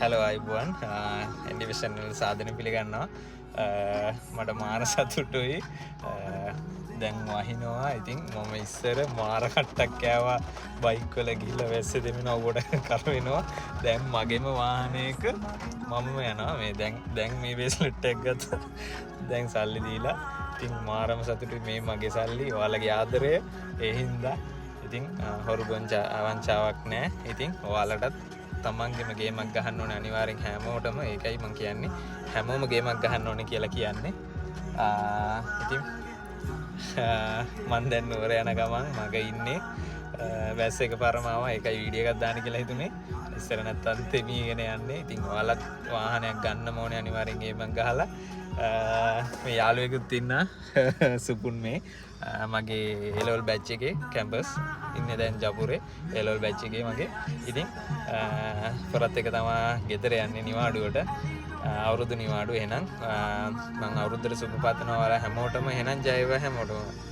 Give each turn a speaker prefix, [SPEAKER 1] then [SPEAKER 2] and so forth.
[SPEAKER 1] hello අයිබුවන් ඇන්ඩිවිෂන් සාධන පිළිගන්නවා මට මාර සතුටුයි දැන් වහිනවා ඉතින් මම ඉස්සර මාර කට්ටක් කෑවා බයික්වල ගිහිල්ලා වැස්ස දෙමින ඔබට කරවෙනවා දැන් මගේම වාහනයක මමම යනවා මේ දැන් මේ බේස්ලට් එක ගත්තා දැන් සල්ලි දීලා ඉතින් මාරම සතුටුයි මේ මගේ සල්ලි ඔයාලගේ ආදරය ඒ හින්දා ඉතින් හොරු වංචාවක් නෑ ඉතින් ඔයාලටත් තමන්ගේම ගේමක් ගහන්න ඕනේ අනිවාර්යෙන් හැමෝටම ඒකයි මම කියන්නේ හැමෝම ගේමක් ගහන්න ඕනේ කියලා කියන්නේ ඉතින් මම දැන් නුවර යන ගමන් මග ඉන්නේ වැස්ස එකපාරම ආවා ඒකයි වීඩියෝ එකක් දාන්න කියලා හිතුනේ ඉස්සර නැත්තම් තෙමීගෙන යන්නේ ඉතින් ඔයාලත් වාහනයක් ගන්න ඕනේ අනිවාර්යෙන් ගේමක් ගහලා මේ යාළුවෙකුත් ඉන්නා සුපුන් මේ මගේ එලවල් බැච් එකේ කැම්පස් ඉන්නේ දැන් ජපුරේ එලවල් බැච් එකේ මගේ ඉතින් පොරත් එක තමයි ගෙදර යන්නේ නිවාඩුවට අවුරුදු නිවාඩුව එහෙනම් මම අවුරුද්දට සුබ පතනවා ඔයාලා හැමෝටම එහෙනම් ජය වේවා හැමෝටම